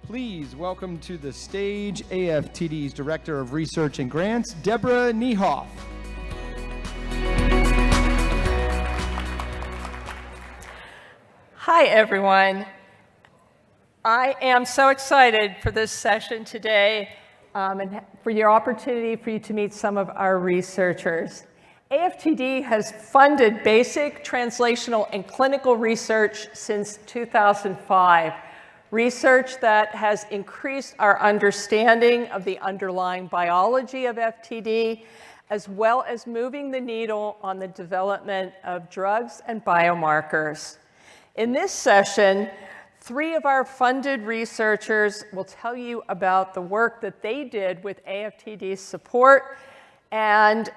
Please welcome to the stage AFTD's Director of Research and Grants, Deborah Niehoff. Hi, everyone. I am so excited for this session today and for your opportunity for you to meet some of our researchers. AFTD has funded basic, translational, and clinical research since 2005. Research that has increased our understanding of the underlying biology of FTD, as well as moving the needle on the development of drugs and biomarkers. In this session, 3 of our funded researchers will tell you about the work that they did with AFTD support, and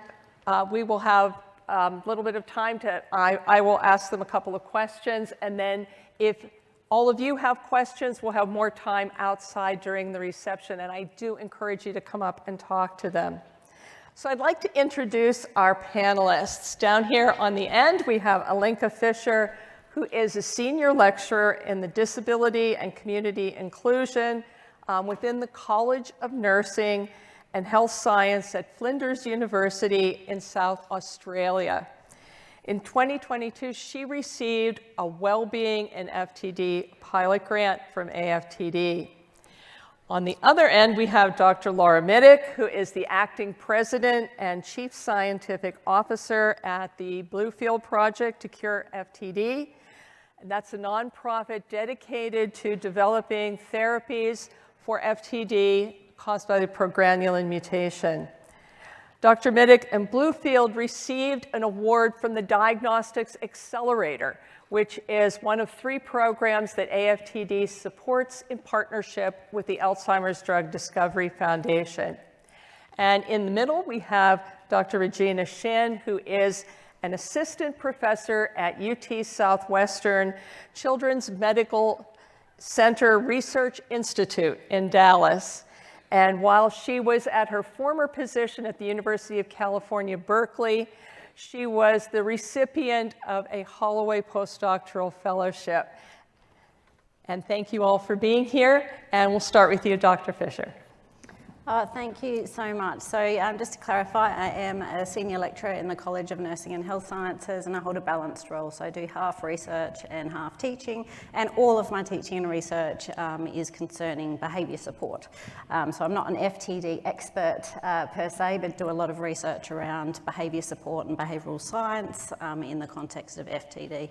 we will have a little bit of time to, I will ask them a couple of questions, and then if all of you have questions, we'll have more time outside during the reception, and I do encourage you to come up and talk to them. So I'd like to introduce our panelists. Down here on the end, we have Alinka Fisher, who is a senior lecturer in the Disability and Community Inclusion within the College of Nursing and Health Science at Flinders University in South Australia. In 2022, she received a Wellbeing in FTD pilot grant from AFTD. On the other end, we have Dr. Laura Mitic, who is the acting president and chief scientific officer at the Bluefield Project to Cure FTD. And that's a nonprofit dedicated to developing therapies for FTD caused by the progranulin mutation. Dr. Mitic and Bluefield received an award from the Diagnostics Accelerator, which is one of 3 programs that AFTD supports in partnership with the Alzheimer's Drug Discovery Foundation. And in the middle, we have Dr. Regina Shin, who is an assistant professor at UT Southwestern Children's Medical Center Research Institute in Dallas. And while she was at her former position at the University of California, Berkeley, she was the recipient of a Holloway postdoctoral fellowship. And thank you all for being here. And we'll start with you, Dr. Fisher. Thank you so much. So just to clarify, I am a senior lecturer in the College of Nursing and Health Sciences, and I hold a balanced role. So I do half research and half teaching, and all of my teaching and research is concerning behaviour support. So I'm not an FTD expert per se, but do a lot of research around behaviour support and behavioural science in the context of FTD.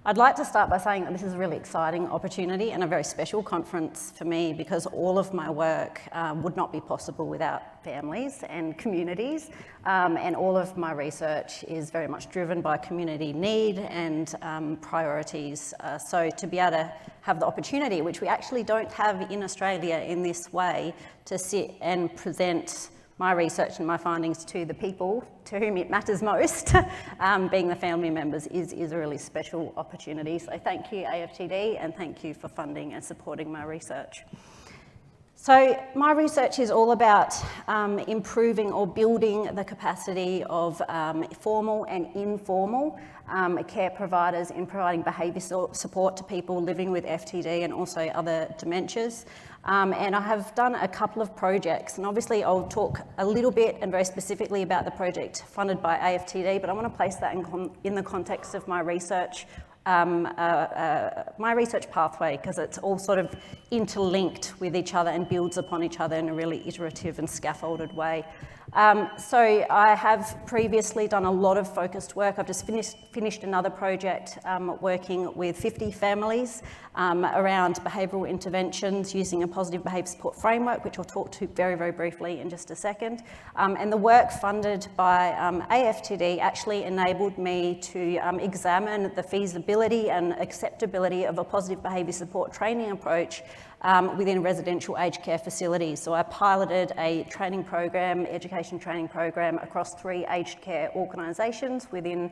I'd like to start by saying that this is a really exciting opportunity and a very special conference for me, because all of my work would not be possible without families and communities, and all of my research is very much driven by community need and priorities. So to be able to have the opportunity, which we actually don't have in Australia in this way, to sit and present my research and my findings to the people to whom it matters most, being the family members, is a really special opportunity. So thank you, AFTD, and thank you for funding and supporting my research. So my research is all about improving or building the capacity of formal and informal care providers in providing behaviour support to people living with FTD and also other dementias. And I have done a couple of projects, and obviously I'll talk a little bit and very specifically about the project funded by AFTD, but I want to place that in the context of my research pathway, because it's all sort of interlinked with each other and builds upon each other in a really iterative and scaffolded way. So I have previously done a lot of focused work. I've just finished another project working with 50 families around behavioural interventions using a positive behaviour support framework, which I'll talk to very, very briefly in just a second. And the work funded by AFTD actually enabled me to examine the feasibility and acceptability of a positive behaviour support training approach within residential aged care facilities. So I piloted a training program, education training program across 3 aged care organisations within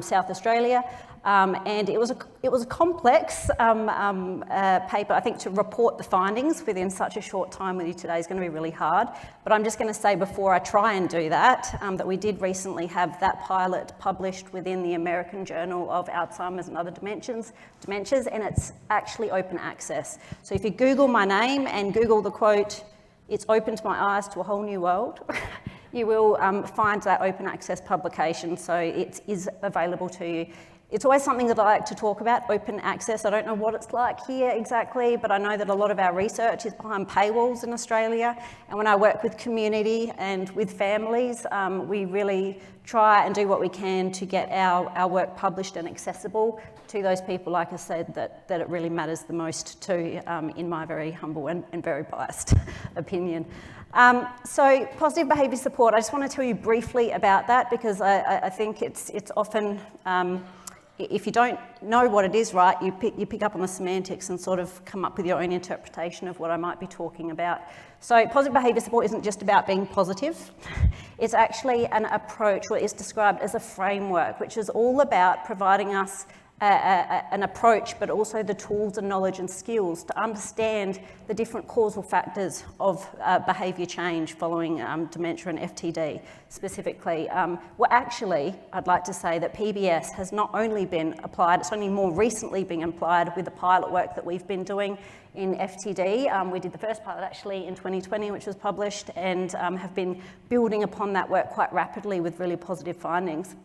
South Australia. And it was a complex paper. I think to report the findings within such a short time with you today is going to be really hard. But I'm just going to say before I try and do that, that we did recently have that pilot published within the American Journal of Alzheimer's and Other Dementias, and it's actually open access. So if you Google Google my name and Google the quote, "It's opened my eyes to a whole new world," you will find that open access publication, so it is available to you. It's always something that I like to talk about, open access. I don't know what it's like here exactly, but I know that a lot of our research is behind paywalls in Australia. And when I work with community and with families, we really try and do what we can to get our work published and accessible to those people, like I said, that it really matters the most to, in my very humble and very biased opinion. So positive behaviour support, I just want to tell you briefly about that, because I think it's often, if you don't know what it is, right, you pick up on the semantics and sort of come up with your own interpretation of what I might be talking about. So positive behaviour support isn't just about being positive. It's actually an approach, or it's described as a framework, which is all about providing us an approach, but also the tools and knowledge and skills to understand the different causal factors of behaviour change following dementia and FTD specifically. Well, actually, I'd like to say that PBS has not only been applied, it's only more recently been applied with the pilot work that we've been doing in FTD. We did the first pilot actually in 2020, which was published, and have been building upon that work quite rapidly with really positive findings.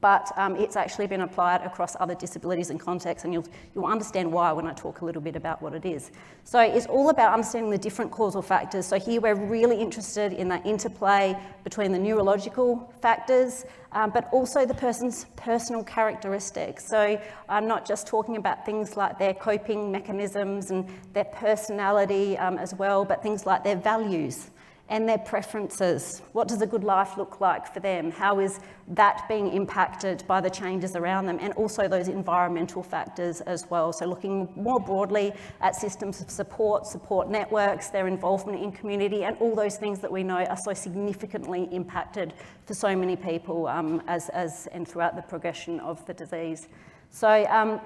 But it's actually been applied across other disabilities and contexts, and you'll understand why when I talk a little bit about what it is. So it's all about understanding the different causal factors. So here we're really interested in that interplay between the neurological factors, but also the person's personal characteristics. So I'm not just talking about things like their coping mechanisms and their personality as well, but things like their values and their preferences. What does a good life look like for them? How is that being impacted by the changes around them? And also those environmental factors as well. So looking more broadly at systems of support networks, their involvement in community, and all those things that we know are so significantly impacted for so many people as and throughout the progression of the disease. So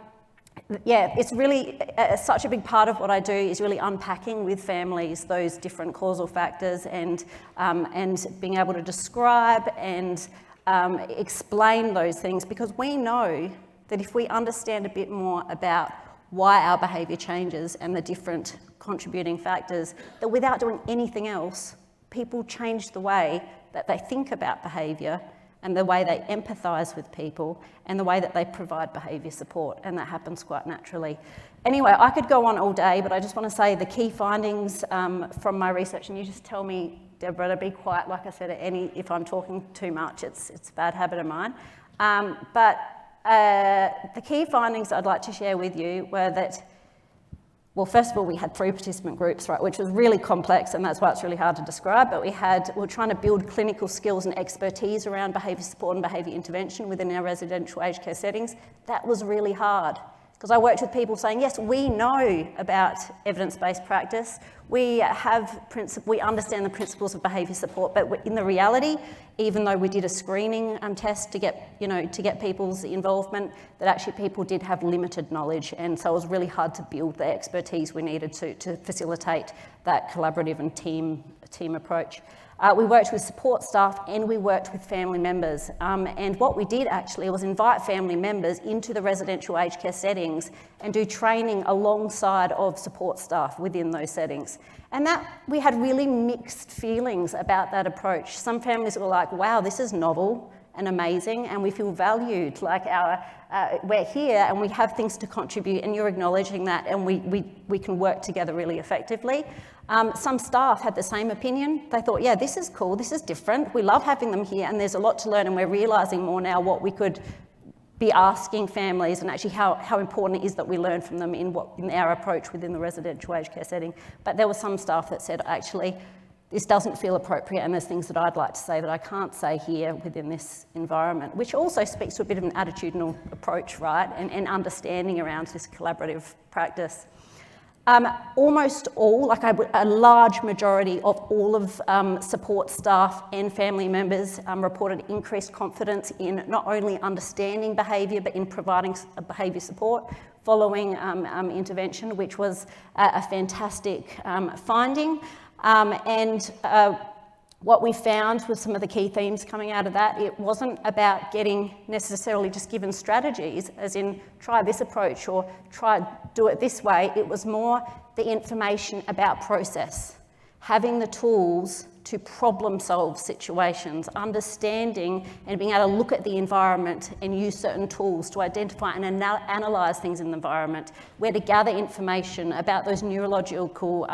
yeah, it's really such a big part of what I do is really unpacking with families those different causal factors and being able to describe and explain those things, because we know that if we understand a bit more about why our behaviour changes and the different contributing factors, that without doing anything else, people change the way that they think about behaviour and the way they empathise with people and the way that they provide behaviour support, and that happens quite naturally. Anyway, I could go on all day, but I just want to say the key findings from my research, and you just tell me, Deborah, to be quiet, like I said, if I'm talking too much, it's a bad habit of mine. But the key findings I'd like to share with you were that, well, first of all, we had 3 participant groups, right, which was really complex, and that's why it's really hard to describe, but we were trying to build clinical skills and expertise around behaviour support and behaviour intervention within our residential aged care settings. That was really hard, because I worked with people saying, yes, we know about evidence-based practice, we understand the principles of behaviour support, but in the reality, even though we did a screening test to get people's involvement, that actually people did have limited knowledge, and so it was really hard to build the expertise we needed to facilitate that collaborative and team approach. We worked with support staff and we worked with family members. And what we did actually was invite family members into the residential aged care settings and do training alongside of support staff within those settings. And that we had really mixed feelings about that approach. Some families were like, wow, this is novel and amazing, and we feel valued, like we're here and we have things to contribute, and you're acknowledging that, and we can work together really effectively. Some staff had the same opinion. They thought, yeah, this is cool, this is different, we love having them here, and there's a lot to learn, and we're realising more now what we could be asking families, and actually how important it is that we learn from them in our approach within the residential aged care setting. But there were some staff that said, actually, this doesn't feel appropriate, and there's things that I'd like to say that I can't say here within this environment, which also speaks to a bit of an attitudinal approach, right, and understanding around this collaborative practice. Almost all, a large majority of all of support staff and family members reported increased confidence in not only understanding behaviour, but in providing behaviour support following intervention, which was a fantastic finding. What we found was some of the key themes coming out of that. It wasn't about getting necessarily just given strategies, as in try this approach or do it this way. It was more the information about process, having the tools to problem solve situations, understanding and being able to look at the environment and use certain tools to identify and analyze things in the environment, where to gather information about those neurological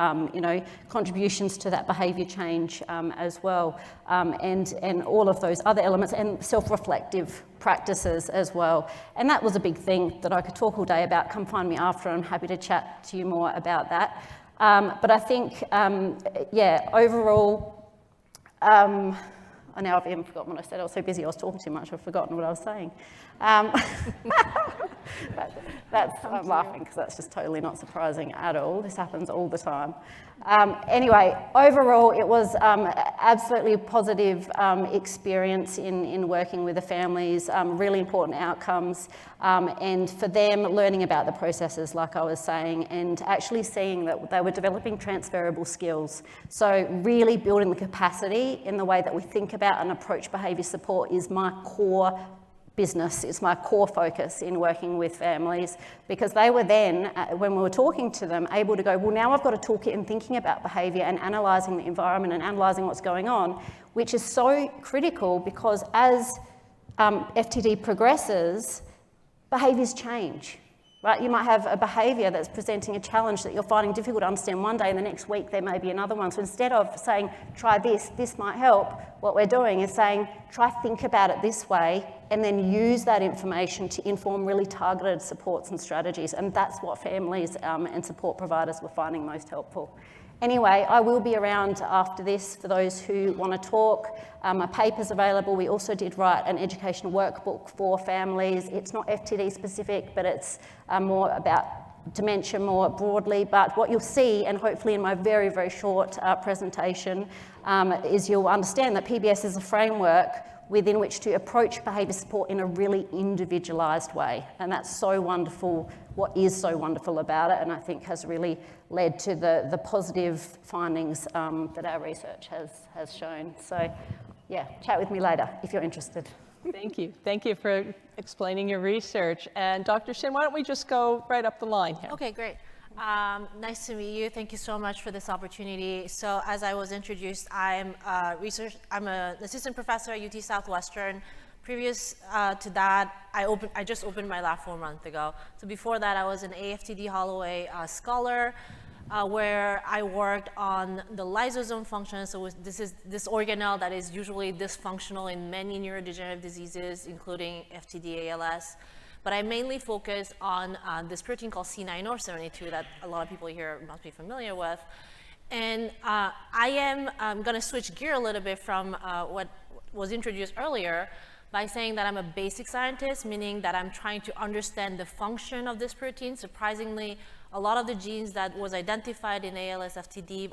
contributions to that behaviour change as well, and all of those other elements, and self-reflective practices as well. And that was a big thing that I could talk all day about. Come find me after, I'm happy to chat to you more about that. But I think, overall, I now I've even forgotten what I said. I was so busy, I was talking too much, I've forgotten what I was saying. I'm laughing because that's just totally not surprising at all. This happens all the time. Anyway, overall, it was absolutely positive experience in working with the families, really important outcomes, and for them, learning about the processes, like I was saying, and actually seeing that they were developing transferable skills. So really building the capacity in the way that we think about and approach behaviour support is my core business. It's my core focus in working with families, because they were then, when we were talking to them, able to go, well, now I've got a toolkit in thinking about behaviour and analysing the environment and analysing what's going on, which is so critical because as FTD progresses, behaviours change. Right? You might have a behaviour that's presenting a challenge that you're finding difficult to understand one day, and the next week there may be another one. So instead of saying, try this might help, what we're doing is saying, try think about it this way, and then use that information to inform really targeted supports and strategies. And that's what families and support providers were finding most helpful. Anyway, I will be around after this for those who want to talk. My paper's available. We also did write an educational workbook for families. It's not FTD specific, but it's more about dementia more broadly. But what you'll see, and hopefully in my very, very short presentation, is you'll understand that PBS is a framework within which to approach behaviour support in a really individualised way. And that's so wonderful, what is so wonderful about it, and I think has really led to the positive findings that our research has shown. So yeah, chat with me later if you're interested. Thank you. Thank you for explaining your research. And Dr. Shin, why don't we just go right up the line here? Okay, great. Nice to meet you. Thank you so much for this opportunity. So as I was introduced, I'm an assistant professor at UT Southwestern. Previous to that, I just opened my lab 4 months ago. So before that, I was an AFTD Holloway scholar, where I worked on the lysosome function. So this is this organelle that is usually dysfunctional in many neurodegenerative diseases, including FTD, ALS. But I mainly focus on this protein called C9orf72 that a lot of people here must be familiar with. And I'm going to switch gear a little bit from what was introduced earlier by saying that I'm a basic scientist, meaning that I'm trying to understand the function of this protein. Surprisingly, a lot of the genes that was identified in ALS, FTD,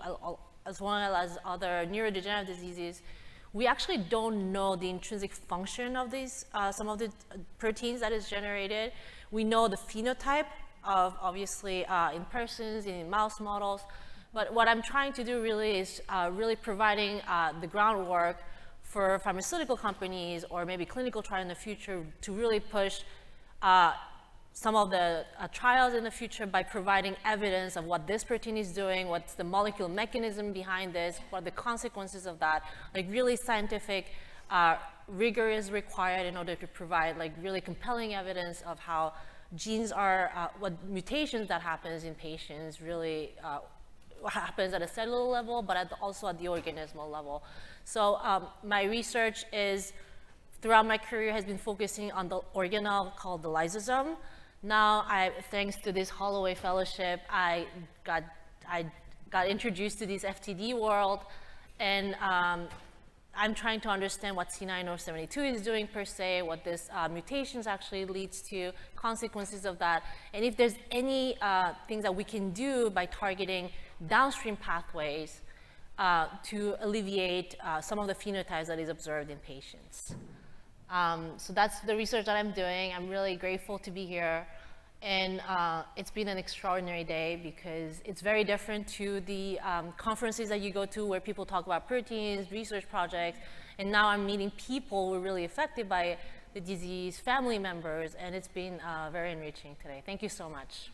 as well as other neurodegenerative diseases, we actually don't know the intrinsic function of these, some of the proteins that is generated. We know the phenotype of, obviously, in persons, in mouse models. But what I'm trying to do really is really providing the groundwork for pharmaceutical companies or maybe clinical trial in the future to really push some of the trials in the future by providing evidence of what this protein is doing, what's the molecular mechanism behind this, what are the consequences of that. Like really scientific rigor is required in order to provide like really compelling evidence of how genes are, what mutations that happens in patients really what happens at a cellular level, but also at the organismal level. So my research is, throughout my career, has been focusing on the organelle called the lysosome. Now, thanks to this Holloway Fellowship, I got introduced to this FTD world, and I'm trying to understand what C9orf72 is doing per se, what this mutations actually leads to, consequences of that, and if there's any things that we can do by targeting downstream pathways to alleviate some of the phenotypes that is observed in patients. So that's the research that I'm doing. I'm really grateful to be here. And it's been an extraordinary day because it's very different to the conferences that you go to where people talk about proteins, research projects, and now I'm meeting people who are really affected by the disease, family members, and it's been very enriching today. Thank you so much.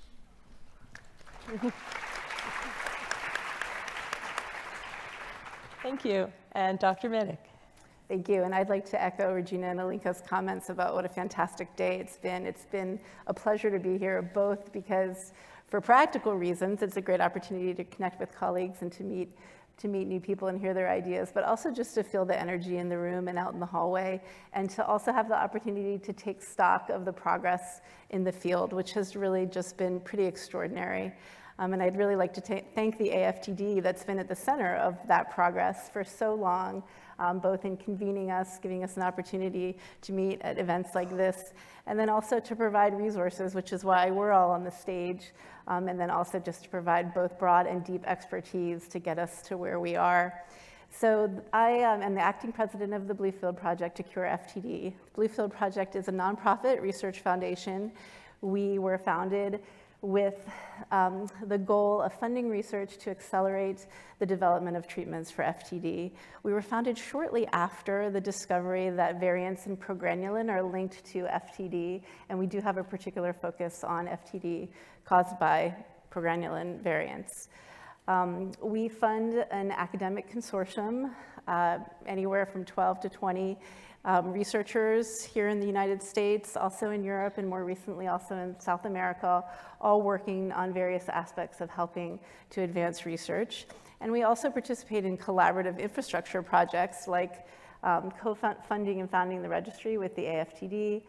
Thank you. And Dr. Mitic. Thank you, and I'd like to echo Regina and Alinka's comments about what a fantastic day it's been. It's been a pleasure to be here, both because for practical reasons, it's a great opportunity to connect with colleagues and to meet new people and hear their ideas, but also just to feel the energy in the room and out in the hallway, and to also have the opportunity to take stock of the progress in the field, which has really just been pretty extraordinary. And I'd really like to thank the AFTD that's been at the center of that progress for so long, both in convening us, giving us an opportunity to meet at events like this, and then also to provide resources, which is why we're all on the stage, and then also just to provide both broad and deep expertise to get us to where we are. So I am the acting president of the Bluefield Project to Cure FTD. Bluefield Project is a nonprofit research foundation. We were founded with the goal of funding research to accelerate the development of treatments for FTD. We were founded shortly after the discovery that variants in progranulin are linked to FTD, and we do have a particular focus on FTD caused by progranulin variants. We fund an academic consortium, anywhere from 12 to 20 researchers here in the United States, also in Europe, and more recently also in South America, all working on various aspects of helping to advance research. And we also participate in collaborative infrastructure projects like co-funding and founding the registry with the AFTD.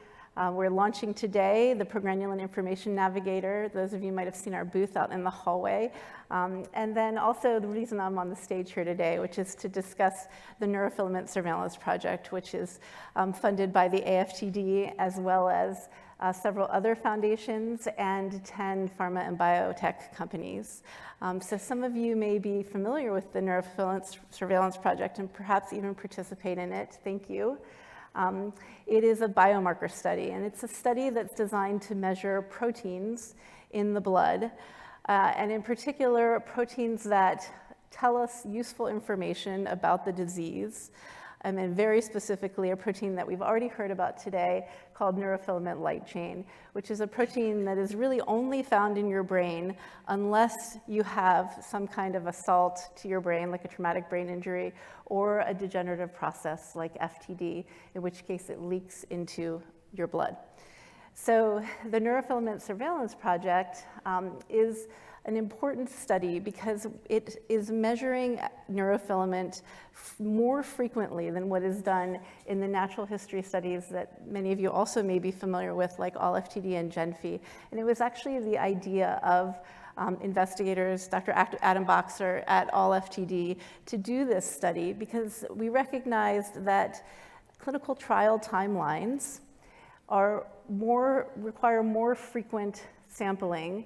We're launching today the Progranulin Information Navigator. Those of you might have seen our booth out in the hallway. And then also the reason I'm on the stage here today, which is to discuss the Neurofilament Surveillance Project, which is funded by the AFTD as well as several other foundations and 10 pharma and biotech companies. So some of you may be familiar with the Neurofilament Surveillance Project and perhaps even participate in it. Thank you. It is a biomarker study, and it's a study that's designed to measure proteins in the blood, and in particular, proteins that tell us useful information about the disease, and very specifically a protein that we've already heard about today called neurofilament light chain, which is a protein that is really only found in your brain unless you have some kind of assault to your brain, like a traumatic brain injury, or a degenerative process like FTD, in which case it leaks into your blood. So the Neurofilament Surveillance Project is an important study because it is measuring neurofilament more frequently than what is done in the natural history studies that many of you also may be familiar with, like ALL-FTD and GenFI. And it was actually the idea of investigators, Dr. Adam Boxer at ALL-FTD, to do this study because we recognized that clinical trial timelines require more frequent sampling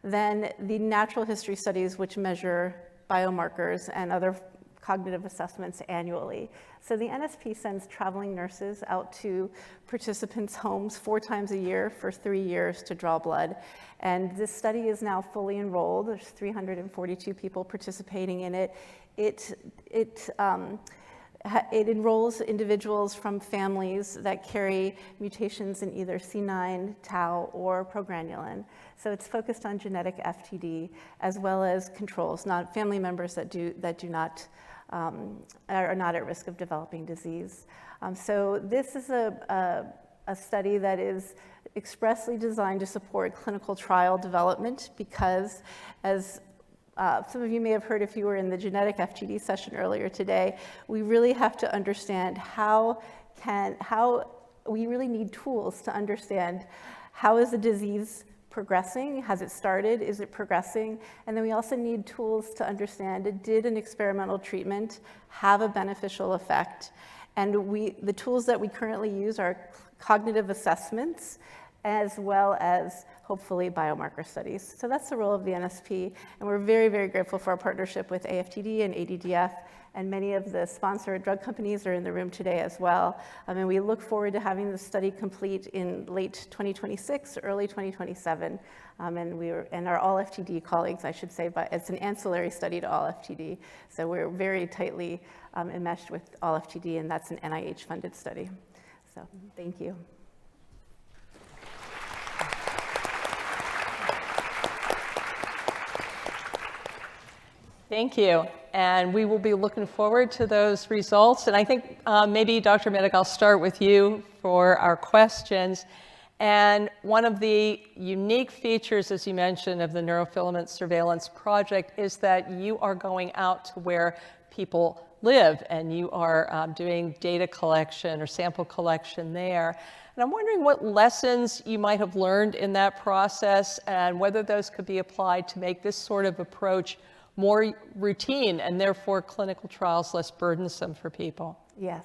than the natural history studies, which measure biomarkers and other cognitive assessments annually. So the NSP sends traveling nurses out to participants' homes 4 times a year for 3 years to draw blood. And this study is now fully enrolled. There's 342 people participating in it. It enrolls individuals from families that carry mutations in either C9, tau, or progranulin. So it's focused on genetic FTD as well as controls, not family members that are not at risk of developing disease. So this is a study that is expressly designed to support clinical trial development because, as some of you may have heard if you were in the genetic FTD session earlier today, we really have to understand how we really need tools to understand how is the disease progressing, has it started, is it progressing, and then we also need tools to understand, did an experimental treatment have a beneficial effect? And the tools that we currently use are cognitive assessments as well as hopefully biomarker studies. So that's the role of the NSP, and we're very, very grateful for our partnership with AFTD and ADDF, and many of the sponsored drug companies are in the room today as well. And we look forward to having the study complete in late 2026, early 2027. And our all FTD colleagues, I should say, but it's an ancillary study to all FTD. So we're very tightly enmeshed with all FTD, and that's an NIH-funded study. So thank you. Thank you. And we will be looking forward to those results. And I think maybe Dr. Mitic, I'll start with you for our questions. And one of the unique features, as you mentioned, of the neurofilament surveillance project is that you are going out to where people live, and you are doing data collection or sample collection there. And I'm wondering what lessons you might have learned in that process and whether those could be applied to make this sort of approach more routine and therefore clinical trials less burdensome for people. Yes,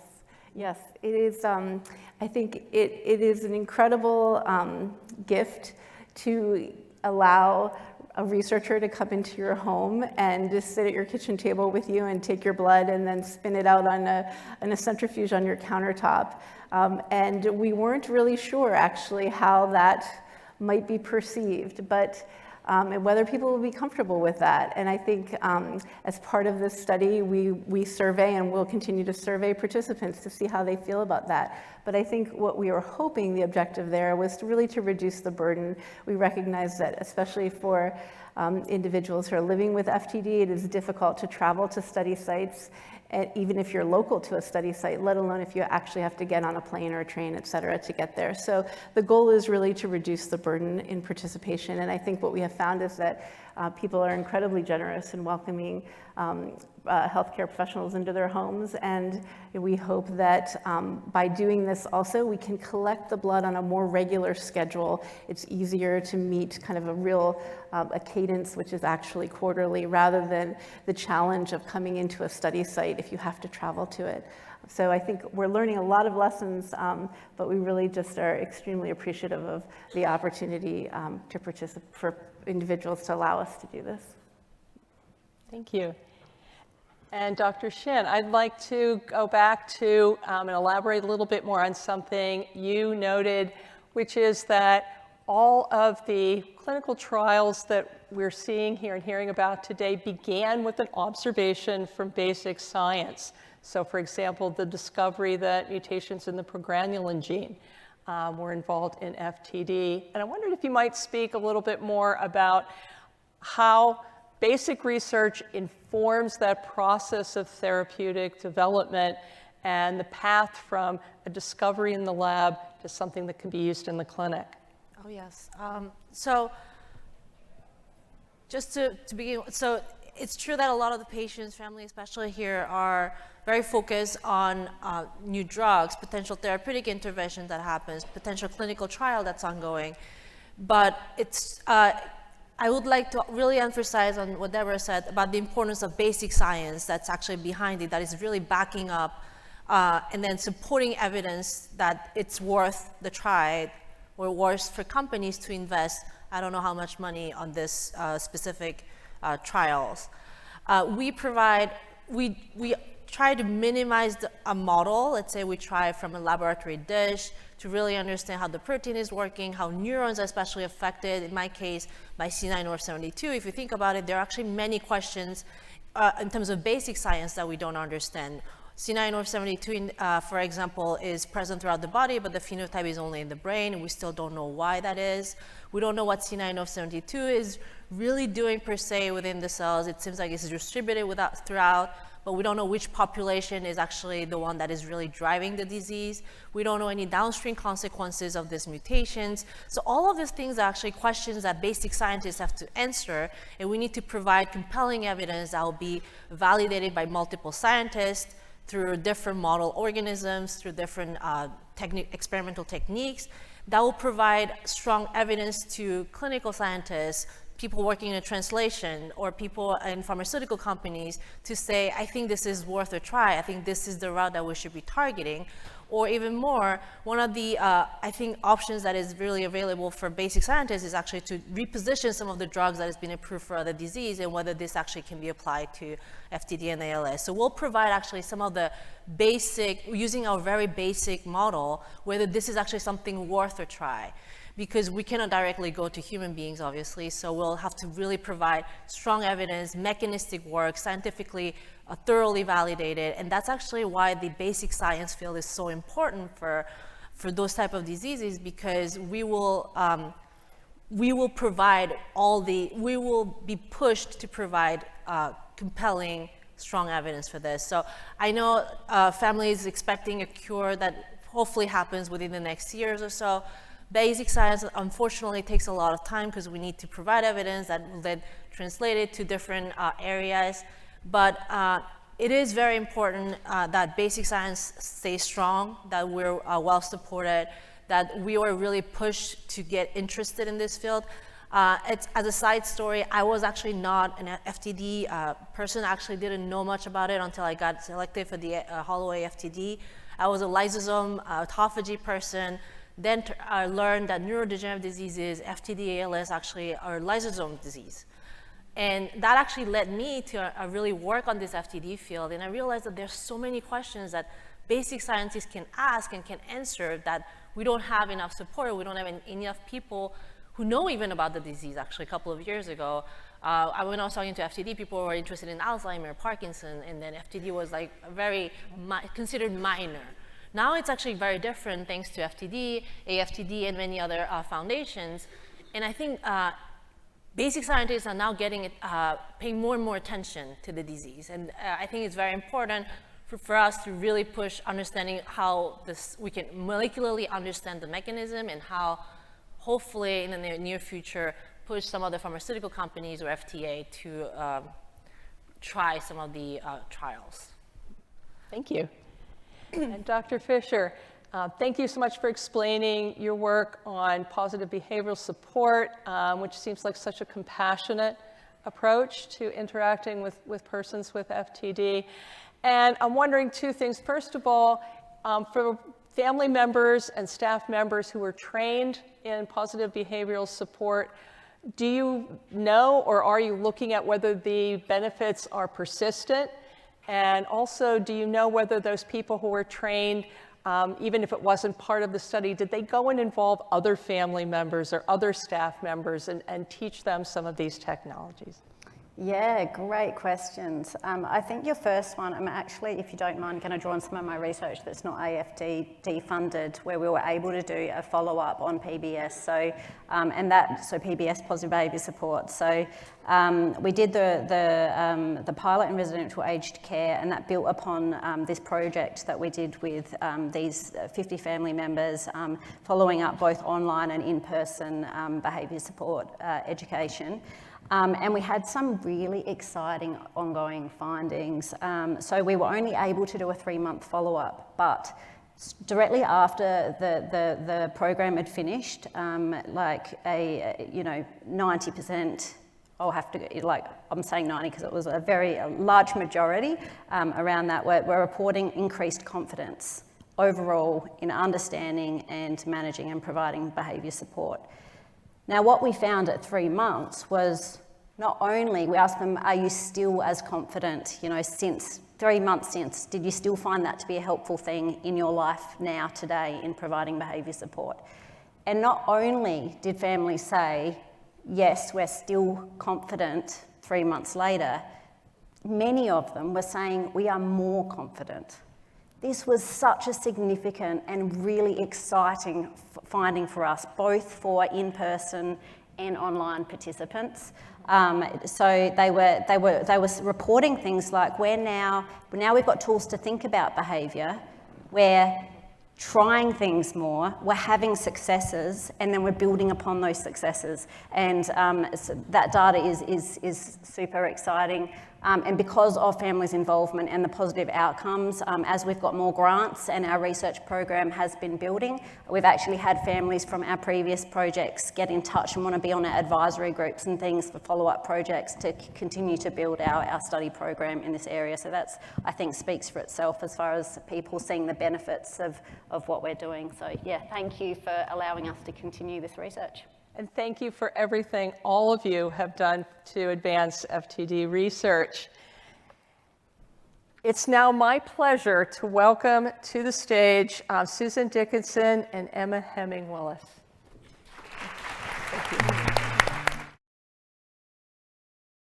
yes, it is. I think it is an incredible gift to allow a researcher to come into your home and just sit at your kitchen table with you and take your blood and then spin it out on a centrifuge on your countertop. And we weren't really sure actually how that might be perceived, but and whether people will be comfortable with that. And I think as part of this study, we survey and we'll continue to survey participants to see how they feel about that. But I think what we were hoping the objective there was really to reduce the burden. We recognize that especially for individuals who are living with FTD, it is difficult to travel to study sites, even if you're local to a study site, let alone if you actually have to get on a plane or a train, et cetera, to get there. So the goal is really to reduce the burden in participation. And I think what we have found is that people are incredibly generous in welcoming healthcare professionals into their homes. And we hope that by doing this also, we can collect the blood on a more regular schedule. It's easier to meet kind of a real a cadence, which is actually quarterly, rather than the challenge of coming into a study site if you have to travel to it. So I think we're learning a lot of lessons, but we really just are extremely appreciative of the opportunity to participate, for individuals to allow us to do this. Thank you. And Dr. Shin, I'd like to go back to and elaborate a little bit more on something you noted, which is that all of the clinical trials that we're seeing here and hearing about today began with an observation from basic science. So for example, the discovery that mutations in the progranulin gene were involved in FTD. And I wondered if you might speak a little bit more about how basic research informs that process of therapeutic development and the path from a discovery in the lab to something that can be used in the clinic. Oh, yes. So just to begin, so it's true that a lot of the patients, family especially here, are very focused on new drugs, potential therapeutic intervention that happens, potential clinical trial that's ongoing. But it's, I would like to really emphasize on what Deborah said about the importance of basic science that's actually behind it, that is really backing up and then supporting evidence that it's worth the try, or worse for companies to invest, I don't know how much money on this specific trials. We try to minimize a model. Let's say we try from a laboratory dish to really understand how the protein is working, how neurons are especially affected, in my case, by C9orf72. If you think about it, there are actually many questions in terms of basic science that we don't understand. C9orf72, for example, is present throughout the body, but the phenotype is only in the brain, and we still don't know why that is. We don't know what C9orf72 is really doing per se within the cells. It seems like it's distributed throughout, but we don't know which population is actually the one that is really driving the disease. We don't know any downstream consequences of these mutations. So all of these things are actually questions that basic scientists have to answer, and we need to provide compelling evidence that will be validated by multiple scientists through different model organisms, through different experimental techniques that will provide strong evidence to clinical scientists, people working in a translation or people in pharmaceutical companies to say, I think this is worth a try. I think this is the route that we should be targeting. Or even more, one of the, I think, options that is really available for basic scientists is actually to reposition some of the drugs that has been approved for other disease and whether this actually can be applied to FTD and ALS. So we'll provide actually some of the basic, using our very basic model, whether this is actually something worth a try. Because we cannot directly go to human beings, obviously, so we'll have to really provide strong evidence, mechanistic work, scientifically thoroughly validated, and that's actually why the basic science field is so important for those type of diseases, because we will provide we will be pushed to provide compelling, strong evidence for this. So I know families expecting a cure that hopefully happens within the next years or so. Basic science, unfortunately, takes a lot of time because we need to provide evidence that will then translate it to different areas. But it is very important that basic science stays strong, that we're well supported, that we are really pushed to get interested in this field. As a side story, I was actually not an FTD person. I actually didn't know much about it until I got selected for the Holloway AFTD. I was a lysosome autophagy person. Then I learned that neurodegenerative diseases, FTD, ALS, actually are lysosome disease. And that actually led me to really work on this FTD field. And I realized that there's so many questions that basic scientists can ask and can answer that we don't have enough support. We don't have enough people who know even about the disease. Actually, a couple of years ago, when I was talking to FTD, people were interested in Alzheimer's, Parkinson, and then FTD was like very considered minor. Now it's actually very different thanks to FTD, AFTD, and many other foundations. And I think basic scientists are now paying more and more attention to the disease. And I think it's very important for us to really push understanding how we can molecularly understand the mechanism and how hopefully in the near future push some of the pharmaceutical companies or FDA to try some of the trials. Thank you. And Dr. Fisher, thank you so much for explaining your work on positive behavioral support, which seems like such a compassionate approach to interacting with persons with FTD. And I'm wondering two things. First of all, for family members and staff members who are trained in positive behavioral support, do you know or are you looking at whether the benefits are persistent? And also, do you know whether those people who were trained, even if it wasn't part of the study, did they go and involve other family members or other staff members and teach them some of these technologies? Yeah, great questions. I think your first one, I'm actually, if you don't mind, going to draw on some of my research that's not AFTD funded, where we were able to do a follow-up on PBS. So, so PBS, positive behaviour support. So we did the pilot in residential aged care, and that built upon this project that we did with these 50 family members, following up both online and in-person behaviour support education. And we had some really exciting ongoing findings. So we were only able to do a 3-month follow-up, but directly after the program had finished, like 90%, I'm saying 90 because it was a very large majority around that, were reporting increased confidence overall in understanding and managing and providing behaviour support. Now, what we found at 3 months was not only, we asked them, are you still as confident, since 3 months since, did you still find that to be a helpful thing in your life now, today, in providing behaviour support? And not only did families say, yes, we're still confident 3 months later, many of them were saying, we are more confident. This was such a significant and really exciting finding for us, both for in-person and online participants. So they were reporting things like, now we've got tools to think about behaviour, we're trying things more, we're having successes, and then we're building upon those successes. And so that data is super exciting. And because of families' involvement and the positive outcomes, as we've got more grants and our research program has been building, we've actually had families from our previous projects get in touch and want to be on our advisory groups and things for follow-up projects to continue to build our study program in this area. So that's, I think, speaks for itself as far as people seeing the benefits of what we're doing. So yeah, thank you for allowing us to continue this research. And thank you for everything all of you have done to advance FTD research. It's now my pleasure to welcome to the stage Susan Dickinson and Emma Hemming-Willis. Thank you.